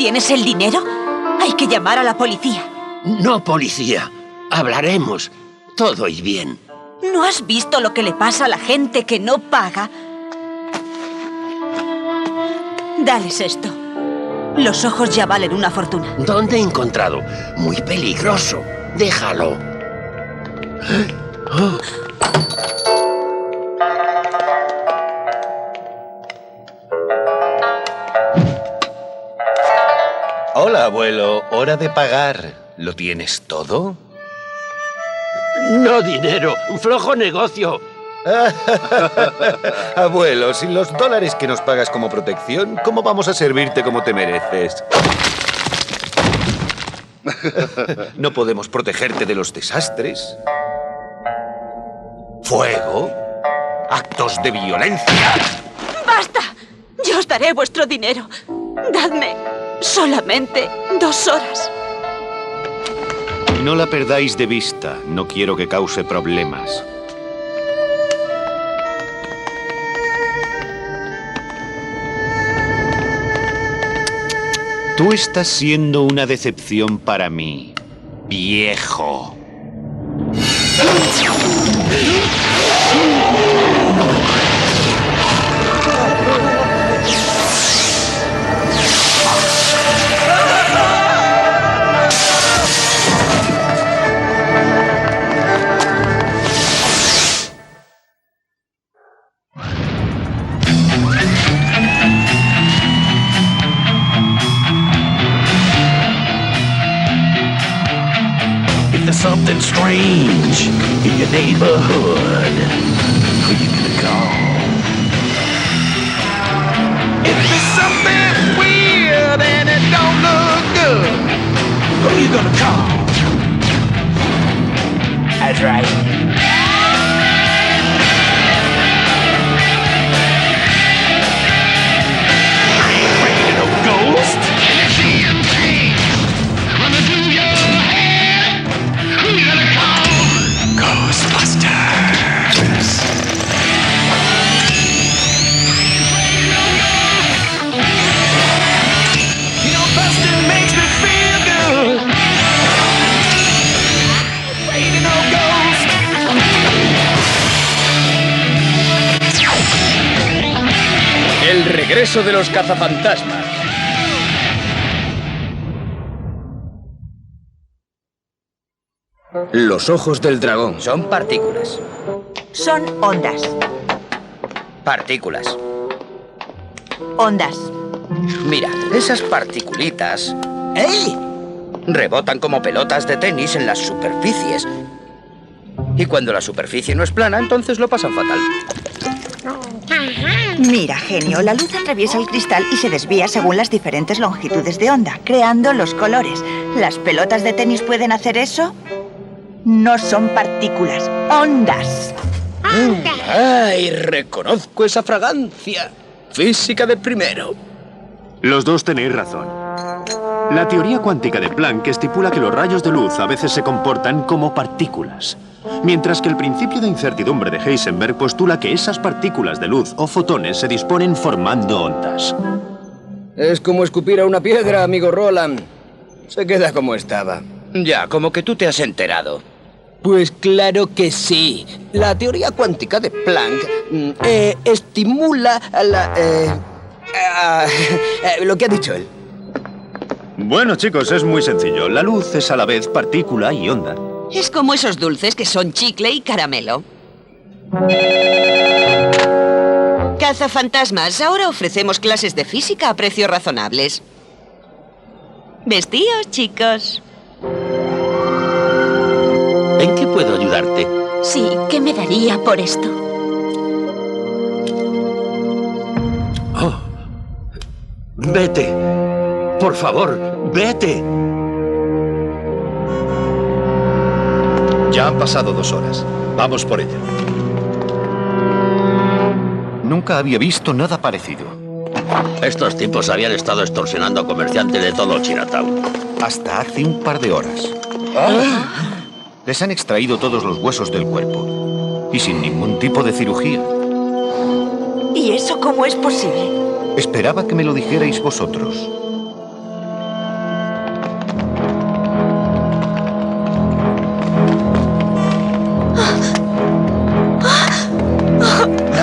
tienes el dinero? Hay que llamar a la policía. No, policía. Hablaremos. Todo irá bien. ¿No has visto lo que le pasa a la gente que no paga? Dales esto. Los ojos ya valen una fortuna. ¿Dónde he encontrado? Muy peligroso. Déjalo. Oh. Hola, abuelo. Hora de pagar. ¿Lo tienes todo? No dinero. Un flojo negocio. Abuelo, sin los dólares que nos pagas como protección, ¿cómo vamos a servirte como te mereces? No podemos protegerte de los desastres. Fuego. Actos de violencia. ¡Basta! Yo os daré vuestro dinero. Dadme solamente 2 horas. No la perdáis de vista. No quiero que cause problemas. Tú estás siendo una decepción para mí, viejo. Something strange in your neighborhood. Who you gonna call? If there's something weird and it don't look good, who you gonna call? That's right. Afraid of no ghost? El regreso de los cazafantasmas. Los ojos del dragón. Son partículas. Son ondas. Partículas. Ondas. Mira, esas particulitas rebotan como pelotas de tenis en las superficies. Y cuando la superficie no es plana, entonces lo pasan fatal. Mira, genio, la luz atraviesa el cristal y se desvía según las diferentes longitudes de onda, creando los colores. ¿Las pelotas de tenis pueden hacer eso? No son partículas, ondas. ¡Ay, reconozco esa fragancia! Física de primero. Los dos tenéis razón. La teoría cuántica de Planck estipula que los rayos de luz a veces se comportan como partículas, mientras que el principio de incertidumbre de Heisenberg postula que esas partículas de luz o fotones se disponen formando ondas. Es como escupir a una piedra, amigo Roland. Se queda como estaba. Ya, como que tú te has enterado. Pues claro que sí. La teoría cuántica de Planck estimula lo que ha dicho él. Bueno, chicos, es muy sencillo. La luz es a la vez partícula y onda. Es como esos dulces que son chicle y caramelo. Cazafantasmas, ahora ofrecemos clases de física a precios razonables. Vestíos, chicos. ¿En qué puedo ayudarte? Sí, ¿qué me daría por esto? Oh. Vete. Por favor, vete. Ya han pasado 2 horas. Vamos por ella. Nunca había visto nada parecido. Estos tipos habían estado extorsionando a comerciantes de todo Chinatown. Hasta hace un par de horas. Les han extraído todos los huesos del cuerpo. Y sin ningún tipo de cirugía. ¿Y eso cómo es posible? Esperaba que me lo dijerais vosotros.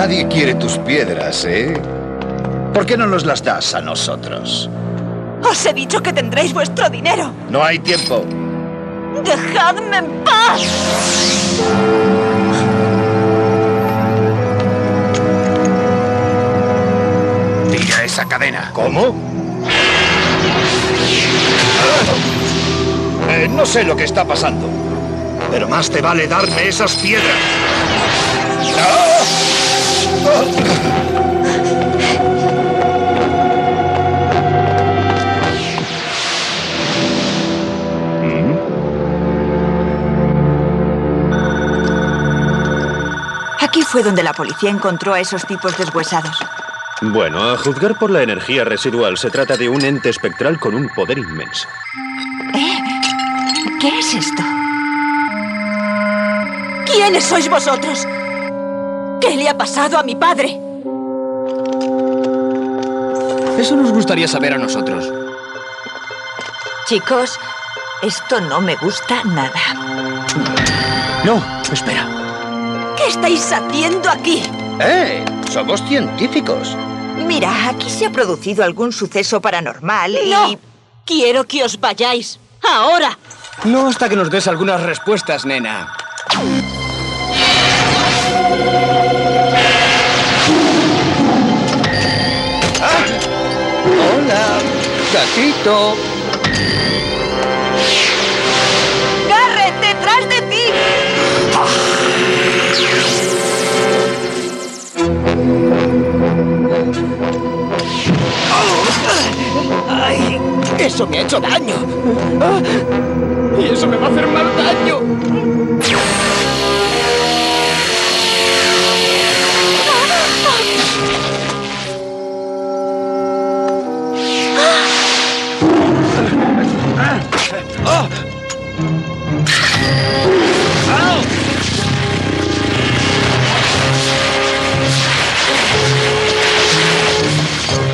Nadie quiere tus piedras, ¿eh? ¿Por qué no nos las das a nosotros? Os he dicho que tendréis vuestro dinero. No hay tiempo. ¡Dejadme en paz! Tira esa cadena. ¿Cómo? No sé lo que está pasando. Pero más te vale darme esas piedras. Aquí fue donde la policía encontró a esos tipos deshuesados. Bueno, a juzgar por la energía residual, se trata de un ente espectral con un poder inmenso. ¿Qué es esto? ¿Quiénes sois vosotros? ¿Qué le ha pasado a mi padre? Eso nos gustaría saber a nosotros. Chicos, esto no me gusta nada. No, espera. ¿Qué estáis haciendo aquí? Somos científicos. Mira, aquí se ha producido algún suceso paranormal y... ¡No! Quiero que os vayáis. ¡Ahora! No hasta que nos des algunas respuestas, nena. Hola, gatito. ¡Garret, detrás de ti! ¡Ay! ¡Eso me ha hecho daño! ¡Y eso me va a hacer más daño!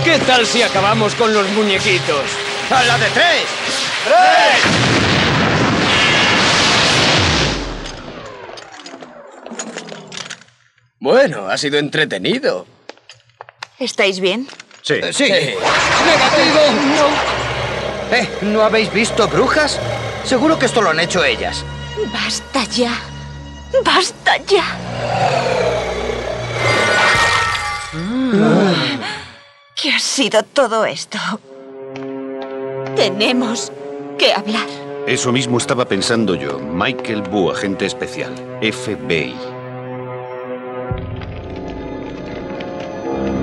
¿Qué tal si acabamos con los muñequitos? ¡A la de 3! Bueno, ha sido entretenido. ¿Estáis bien? Sí. Sí. ¡Negativo! ¿No habéis visto brujas? Seguro que esto lo han hecho ellas. ¡Basta ya! ¡Basta ya! ¿Qué ha sido todo esto? Tenemos que hablar. Eso mismo estaba pensando yo. Michael Boo, agente especial. FBI.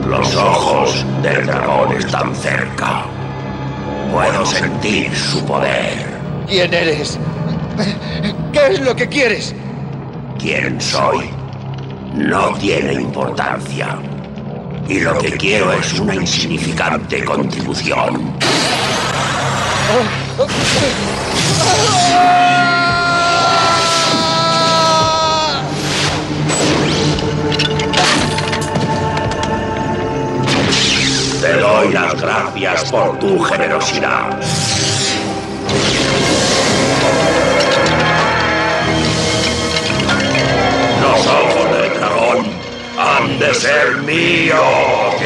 Los ojos del dragón están cerca. Puedo sentir su poder. ¿Quién eres? ¿Qué es lo que quieres? ¿Quién soy? No tiene importancia. Y lo que quiero es una insignificante contribución. Te doy las gracias por tu generosidad. Los ojos del dragón han de ser míos. ¡Sí!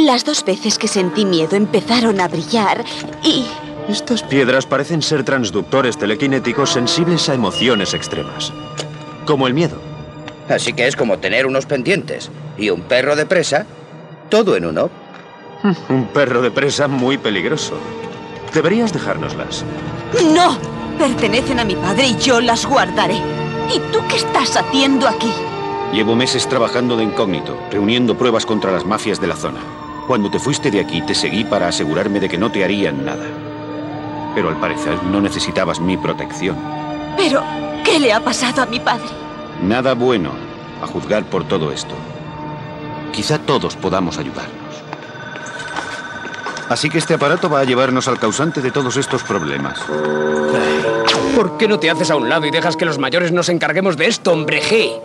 Las 2 veces que sentí miedo empezaron a brillar y... Estas piedras parecen ser transductores telequinéticos sensibles a emociones extremas. Como el miedo. Así que es como tener unos pendientes y un perro de presa, todo en uno. Un perro de presa muy peligroso. Deberías dejárnoslas. ¡No! Pertenecen a mi padre y yo las guardaré. ¿Y tú qué estás haciendo aquí? Llevo meses trabajando de incógnito, reuniendo pruebas contra las mafias de la zona. Cuando te fuiste de aquí, te seguí para asegurarme de que no te harían nada. Pero al parecer no necesitabas mi protección. Pero, ¿qué le ha pasado a mi padre? Nada bueno, a juzgar por todo esto. Quizá todos podamos ayudarnos. Así que este aparato va a llevarnos al causante de todos estos problemas. ¿Por qué no te haces a un lado y dejas que los mayores nos encarguemos de esto, hombre G?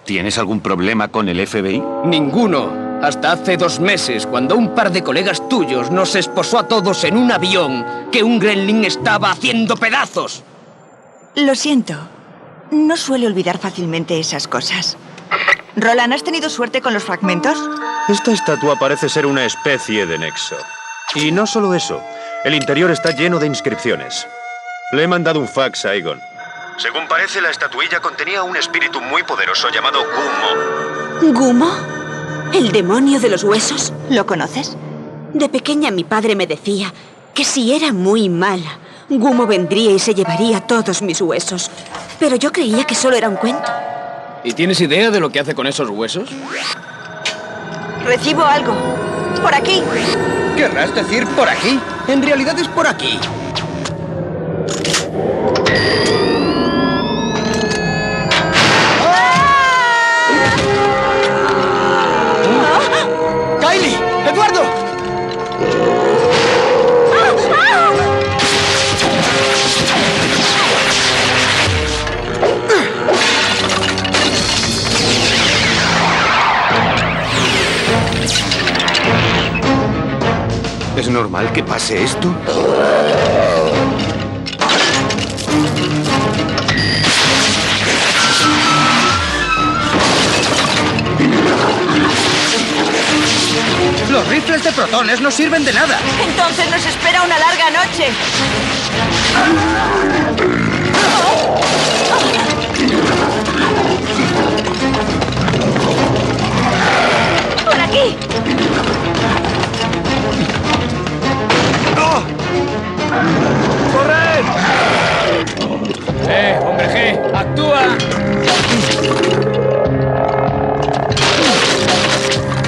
¿Tienes algún problema con el FBI? Ninguno. Hasta hace 2 meses, cuando un par de colegas tuyos nos esposó a todos en un avión que un gremlin estaba haciendo pedazos. Lo siento. No suele olvidar fácilmente esas cosas. Roland, ¿has tenido suerte con los fragmentos? Esta estatua parece ser una especie de nexo. Y no solo eso, el interior está lleno de inscripciones. Le he mandado un fax a Egon. Según parece, la estatuilla contenía un espíritu muy poderoso llamado Gumo. ¿Gumo? ¿El demonio de los huesos? ¿Lo conoces? De pequeña mi padre me decía que si era muy mala, Gumo vendría y se llevaría todos mis huesos. Pero yo creía que solo era un cuento. ¿Y tienes idea de lo que hace con esos huesos? Recibo algo. Por aquí. ¿Querrás decir por aquí? En realidad es por aquí. ¡Kylie! ¡Eduardo! ¿Es normal que pase esto? Los rifles de protones no sirven de nada. Entonces nos espera una larga noche. ¡Por aquí! ¡Hombre G! ¡Actúa!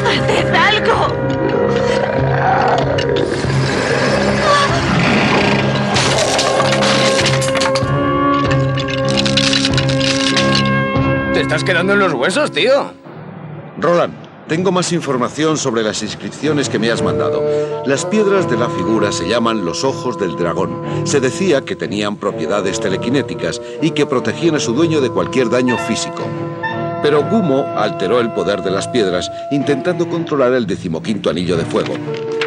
¡Haced algo! ¿Te estás quedando en los huesos, tío? Roland, tengo más información sobre las inscripciones que me has mandado. Las piedras de la figura se llaman los ojos del dragón. Se decía que tenían propiedades telequinéticas y que protegían a su dueño de cualquier daño físico. Pero Gumo alteró el poder de las piedras intentando controlar el 15º anillo de fuego.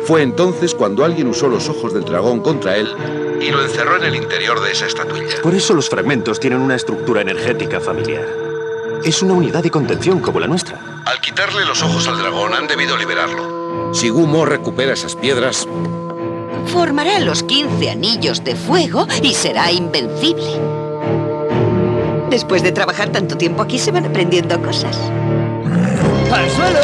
Fue entonces cuando alguien usó los ojos del dragón contra él y lo encerró en el interior de esa estatuilla. Por eso los fragmentos tienen una estructura energética familiar. Es una unidad de contención como la nuestra. Al quitarle los ojos al dragón han debido liberarlo. Si Gumo recupera esas piedras, formará los 15 anillos de fuego y será invencible. Después de trabajar tanto tiempo aquí se van aprendiendo cosas. ¡Al suelo!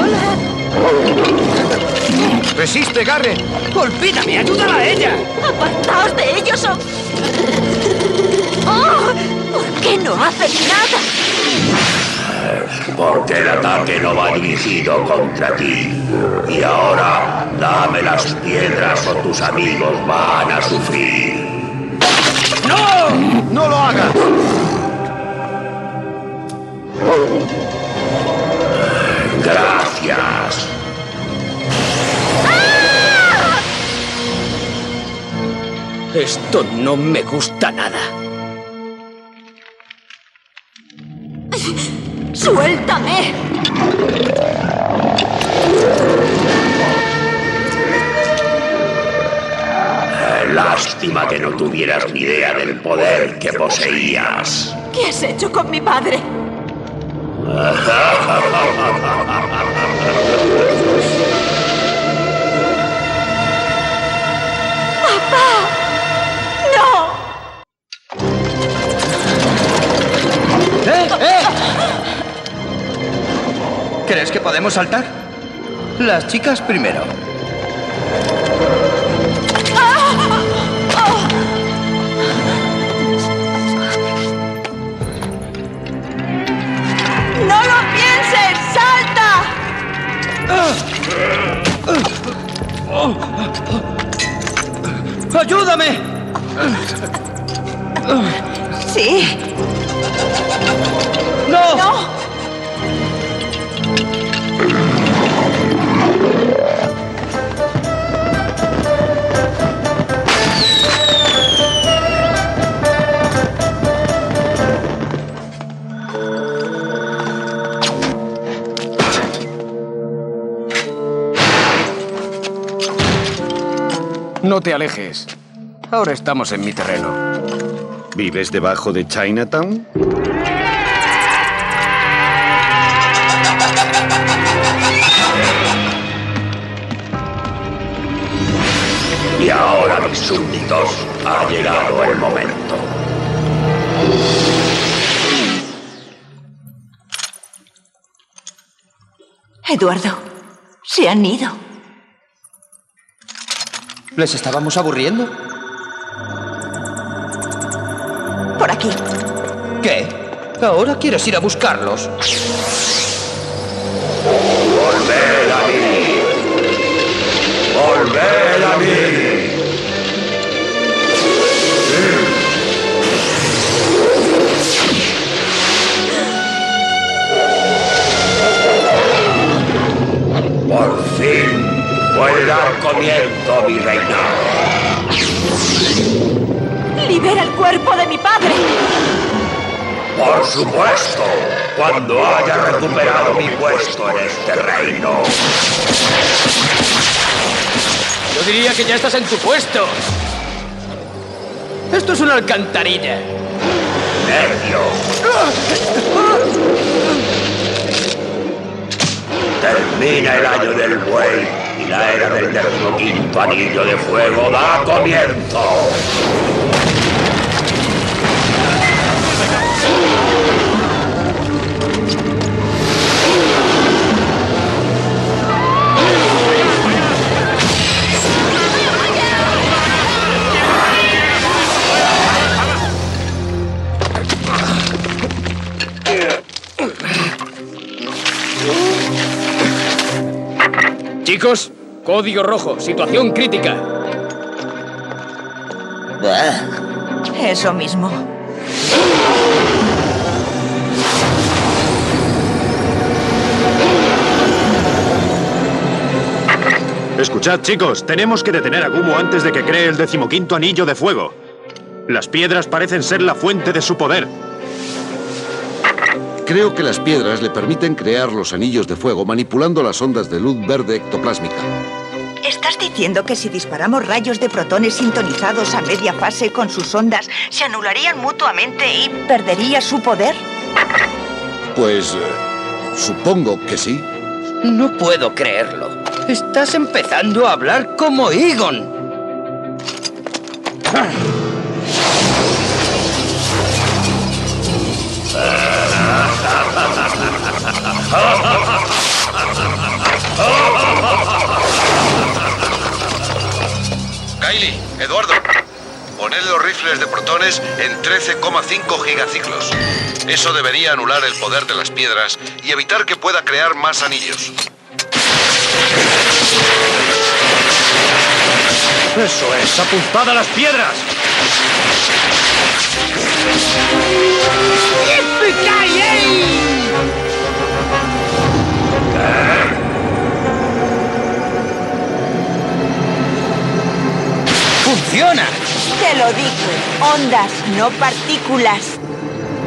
¡Hola! ¡Resiste, Garret! ¡Olvídame! ¡Ayúdala a ella! ¡Apartaos de ellos o... ¡Oh! ¿Por qué no hacen nada? Porque el ataque no va dirigido contra ti. Y ahora, dame las piedras o tus amigos van a sufrir. ¡No! ¡No lo hagas! Gracias. Esto no me gusta nada. ¡Suéltame! Lástima que no tuvieras ni idea del poder que poseías. ¿Qué has hecho con mi padre? ¡Papá! ¡No! ¿Crees que podemos saltar? Las chicas primero. ¡No lo pienses! ¡Salta! ¡Ayúdame! Sí. ¡No! ¡No! No te alejes. Ahora estamos en mi terreno. ¿Vives debajo de Chinatown? Y ahora, mis súbditos, ha llegado el momento. Eduardo, se han ido. ¿Les estábamos aburriendo? Por aquí. ¿Qué? ¿Ahora quieres ir a buscarlos? ¡Volved a mí! ¡Volved a mí! Por fin puede dar comienzo a mi reinado. ¡Libera el cuerpo de mi padre! Por supuesto, cuando haya recuperado mi puesto en este reino. Yo diría que ya estás en tu puesto. Esto es una alcantarilla. ¡Necio! Termina el año del buey y la era del 15º anillo de fuego da comienzo. Chicos, código rojo, situación crítica. Eso mismo. Escuchad, chicos, tenemos que detener a Gumo antes de que cree el 15º anillo de fuego. Las piedras parecen ser la fuente de su poder. Creo que las piedras le permiten crear los anillos de fuego manipulando las ondas de luz verde ectoplásmica. ¿Estás diciendo que si disparamos rayos de protones sintonizados a media fase con sus ondas, se anularían mutuamente y perdería su poder? Pues... supongo que sí. No puedo creerlo. Estás empezando a hablar como Egon. Kylie, Eduardo, poned los rifles de protones en 13,5 gigaciclos. Eso debería anular el poder de las piedras y evitar que pueda crear más anillos. ¡Eso es! ¡Apuntad a las piedras! ¡Funciona! Te lo dije. Ondas, no partículas.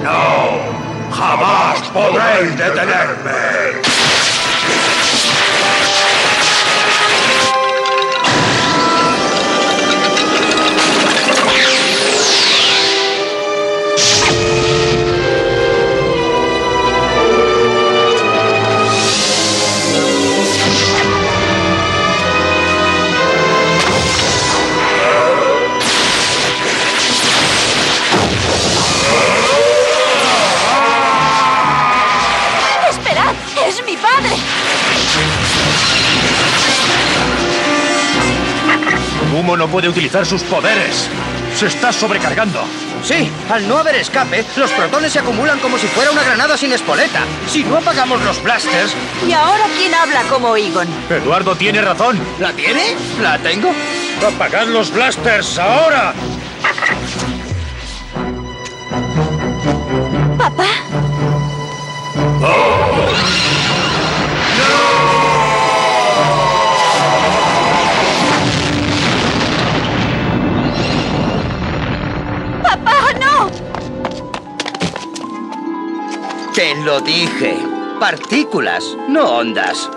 ¡No! ¡Jamás podréis detenerme! ¡Esperad! ¡Es mi padre! Gumo no puede utilizar sus poderes. Se está sobrecargando. Sí, al no haber escape, los protones se acumulan como si fuera una granada sin espoleta. Si no apagamos los blasters... ¿Y ahora quién habla como Egon? Eduardo tiene razón. ¿La tiene? ¿La tengo? ¡Apagad los blasters ahora! ¿Papá? ¡Papá, no! Te lo dije. Partículas, no ondas.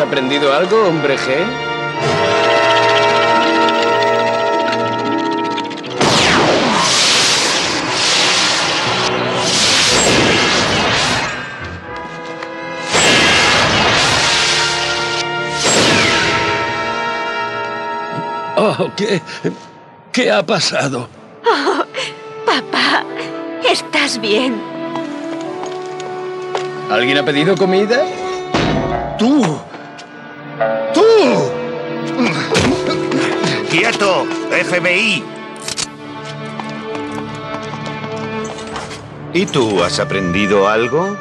aprendido algo, hombre G? Oh, ¿qué ha pasado? Oh, papá, ¿estás bien? ¿Alguien ha pedido comida? ¡Tú! ¡Quieto! ¡FBI! ¿Y tú has aprendido algo?